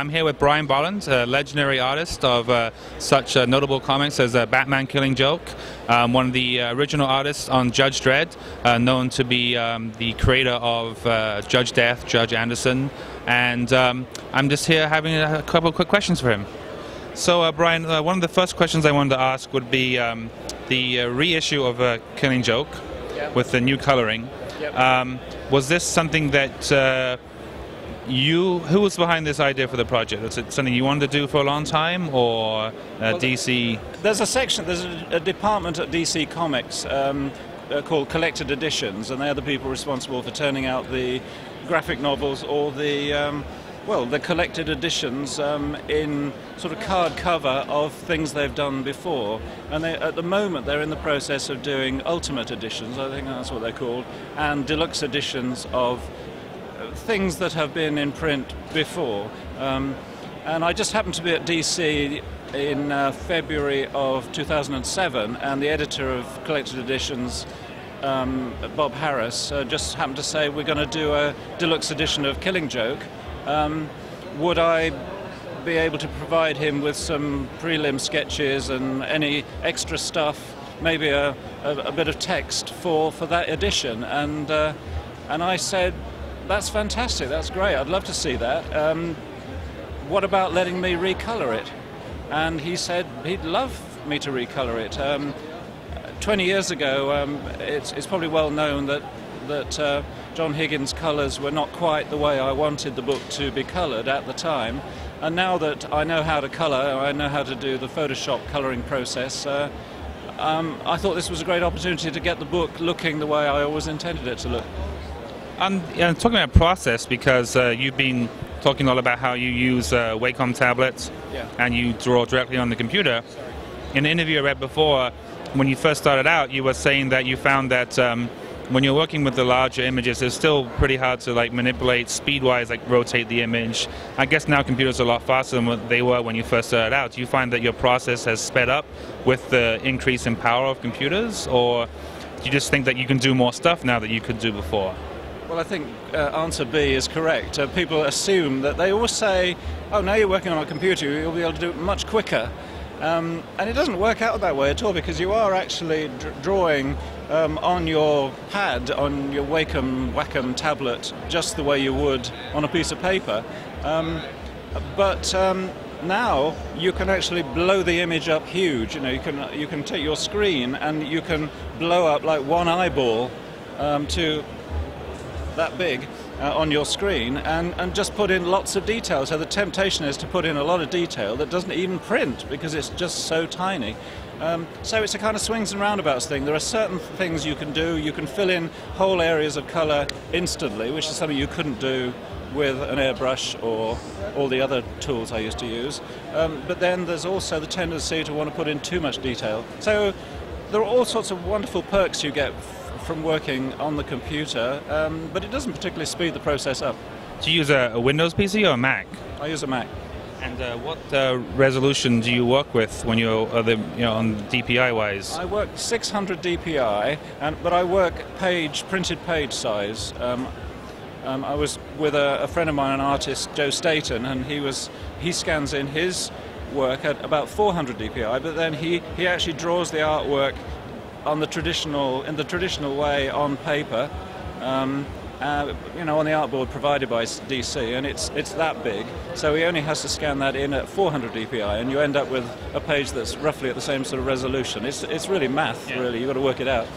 I'm here with Brian Bolland, a legendary artist of such notable comics as Batman Killing Joke, one of the original artists on Judge Dredd, known to be the creator of Judge Death, Judge Anderson, and I'm just here having a couple of quick questions for him. So Brian, one of the first questions I wanted to ask would be the reissue of Killing Joke with the new coloring. Was this something that who was behind this idea for the project? Was it something you wanted to do for a long time, or DC? There's a department at DC Comics called Collected Editions, and they're the people responsible for turning out the graphic novels or the collected editions in sort of card cover of things they've done before. And at the moment they're in the process of doing ultimate editions, I think that's what they're called, and deluxe editions of things that have been in print before. And I just happened to be at DC in February of 2007, and the editor of Collected Editions, Bob Harris, just happened to say, we're going to do a deluxe edition of Killing Joke. Would I be able to provide him with some prelim sketches and any extra stuff, maybe a bit of text for that edition? And I said, that's fantastic, that's great, I'd love to see that. What about letting me recolor it? And he said he'd love me to recolor it. 20 years ago, it's probably well known that John Higgins' colours were not quite the way I wanted the book to be coloured at the time. And now that I know how to colour, I know how to do the Photoshop colouring process, I thought this was a great opportunity to get the book looking the way I always intended it to look. And talking about process, because you've been talking a lot about how you use Wacom tablets and you draw directly on the computer. In an interview I read before, when you first started out, you were saying that you found that when you're working with the larger images, it's still pretty hard to manipulate speed-wise, rotate the image. I guess now computers are a lot faster than what they were when you first started out. Do you find that your process has sped up with the increase in power of computers, or do you just think that you can do more stuff now that you could do before? Well, I think answer B is correct. People assume that they always say, oh, now you're working on a computer, you'll be able to do it much quicker. And it doesn't work out that way at all, because you are actually drawing on your pad, on your Wacom tablet, just the way you would on a piece of paper. But now you can actually blow the image up huge. You can take your screen and you can blow up like one eyeball to that big on your screen and just put in lots of detail. So the temptation is to put in a lot of detail that doesn't even print because it's just so tiny. So it's a kind of swings and roundabouts thing. There are certain things you can do. You can fill in whole areas of colour instantly, which is something you couldn't do with an airbrush or all the other tools I used to use. But then there's also the tendency to want to put in too much detail. So there are all sorts of wonderful perks you get from working on the computer, but it doesn't particularly speed the process up. Do you use a Windows PC or a Mac? I use a Mac. And what resolution do you work with when you're on DPI wise? I work 600 DPI, but I work printed page size. I was with a friend of mine, an artist, Joe Staten, and he scans in his work at about 400 DPI, but then he actually draws the artwork in the traditional way on paper, on the artboard provided by DC, and it's that big. So he only has to scan that in at 400 DPI, and you end up with a page that's roughly at the same sort of resolution. It's really math, really. You've got to work it out.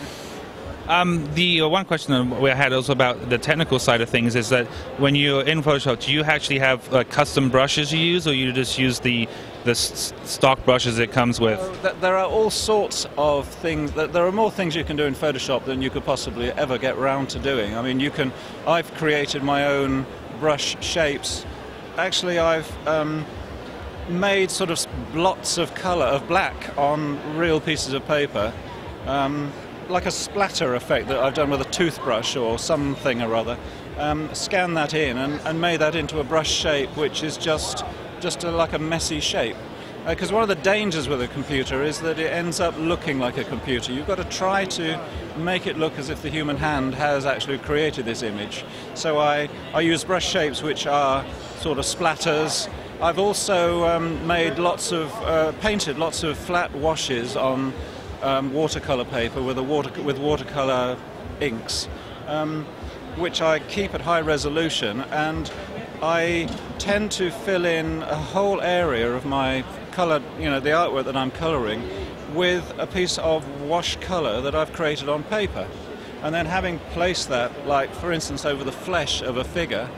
The one question that we had also about the technical side of things is that when you're in Photoshop, do you actually have custom brushes you use, or you just use the stock brushes it comes with? There are all sorts of things. There are more things you can do in Photoshop than you could possibly ever get round to doing. I mean, I've created my own brush shapes. Actually, I've made sort of blots of colour, of black, on real pieces of paper. Like a splatter effect that I've done with a toothbrush or something or other, scan that in and made that into a brush shape, which is just like a messy shape. Because one of the dangers with a computer is that it ends up looking like a computer. You've got to try to make it look as if the human hand has actually created this image. So I use brush shapes which are sort of splatters, I've also made painted lots of flat washes on watercolor paper with watercolor inks, which I keep at high resolution, and I tend to fill in a whole area of my color, the artwork that I'm coloring, with a piece of wash color that I've created on paper. And then having placed that, like for instance over the flesh of a figure,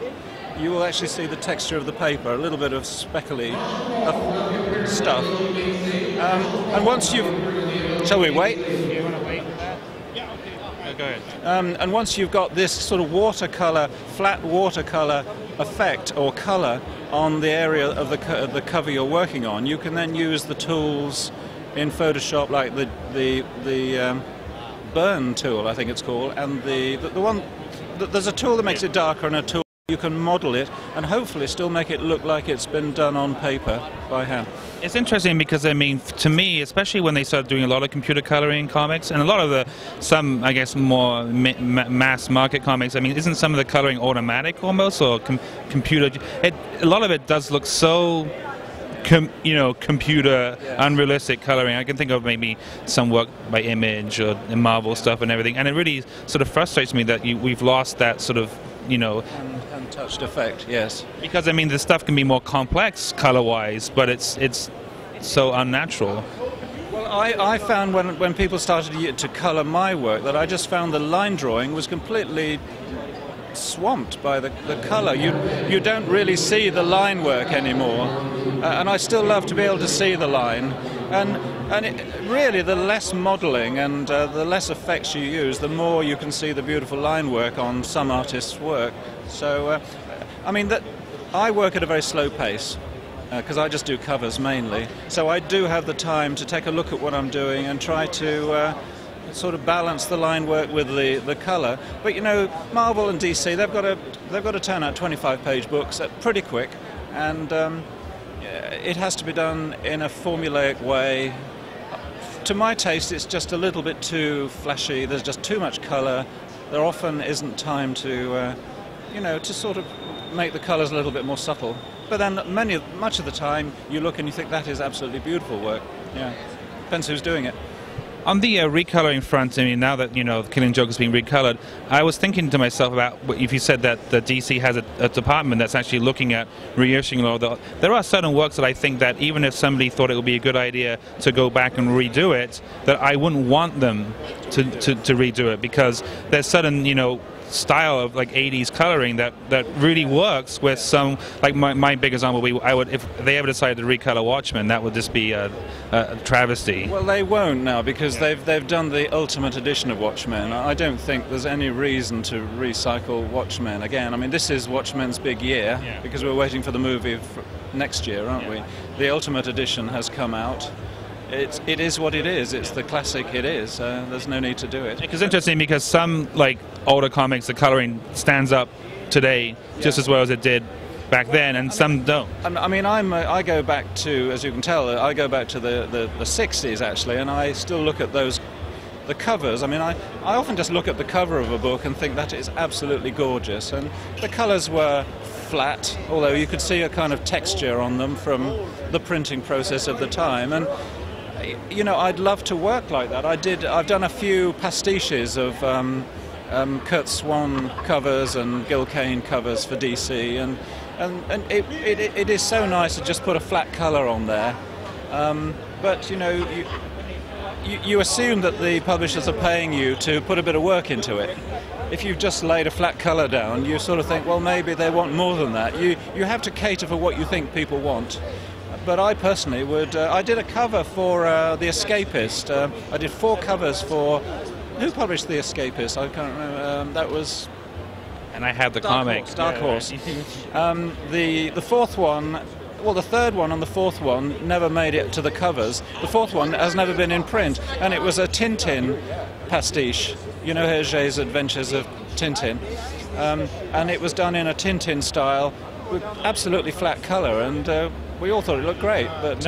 you will actually see the texture of the paper, a little bit of speckly stuff. And once you've... Shall we wait? Do you want to wait for that? Yeah, okay. Go ahead. And once you've got this sort of flat watercolor effect or color on the area of the cover you're working on, you can then use the tools in Photoshop, like the burn tool, I think it's called, and there's a tool that makes it darker and a tool you can model it and hopefully still make it look like it's been done on paper by hand. It's interesting because, I mean, to me, especially when they started doing a lot of computer coloring comics, and a lot of some, I guess, more mass market comics, I mean, isn't some of the coloring automatic almost, or computer? A lot of it does look so, computer, unrealistic coloring. I can think of maybe some work by Image or Marvel stuff and everything, and it really sort of frustrates me that we've lost that sort of, touched effect, yes. Because I mean, the stuff can be more complex color-wise, but it's so unnatural. Well, I found when people started to color my work that I just found the line drawing was completely swamped by the color. You don't really see the line work anymore, and I still love to be able to see the line. And really, the less modeling and the less effects you use, the more you can see the beautiful line work on some artists' work. So, I mean, I work at a very slow pace because I just do covers mainly. So I do have the time to take a look at what I'm doing and try to sort of balance the line work with the color. But Marvel and DC, they've got to turn out 25-page books pretty quick, and it has to be done in a formulaic way. To my taste, it's just a little bit too flashy. There's just too much color. There often isn't time to, to sort of make the colors a little bit more subtle. But then much of the time, you look and you think that is absolutely beautiful work. Yeah, depends who's doing it. On the recoloring front, I mean, now that Killing Joke is being recolored, I was thinking to myself about if you said that the DC has a department that's actually looking at reissuing all there are certain works that I think that even if somebody thought it would be a good idea to go back and redo it, that I wouldn't want them to redo it, because there's certain style of like 80s coloring that really works with some, like my big example would be, if they ever decided to recolor Watchmen, that would just be a travesty. Well, they won't now, because they've done the ultimate edition of Watchmen. I don't think there's any reason to recycle Watchmen again. I mean, this is Watchmen's big year, because we're waiting for the movie next year, aren't we? The ultimate edition has come out. It is what it is. It's the classic it is. There's no need to do it. It's interesting because some older comics, the coloring stands up today just as well as it did back then, and some don't. I mean, I go back to, as you can tell, I go back to the 60s actually, and I still look at the covers. I mean, I often just look at the cover of a book and think that is absolutely gorgeous, and the colors were flat, although you could see a kind of texture on them from the printing process of the time. And I'd love to work like that. I've done a few pastiches of Kurt Swan covers and Gil Kane covers for DC, and it is so nice to just put a flat color on there. But you assume that the publishers are paying you to put a bit of work into it. If you've just laid a flat color down, you sort of think, well, maybe they want more than that. You have to cater for what you think people want. But I personally would... I did a cover for The Escapist. I did 4 covers for... Who published The Escapist? I can't remember. That was... And I had the comic. Dark Horse. The fourth one... Well, the third one and the fourth one never made it to the covers. The fourth one has never been in print. And it was a Tintin pastiche. Hergé's Adventures of Tintin. And it was done in a Tintin style with absolutely flat colour. And we all thought it looked great, but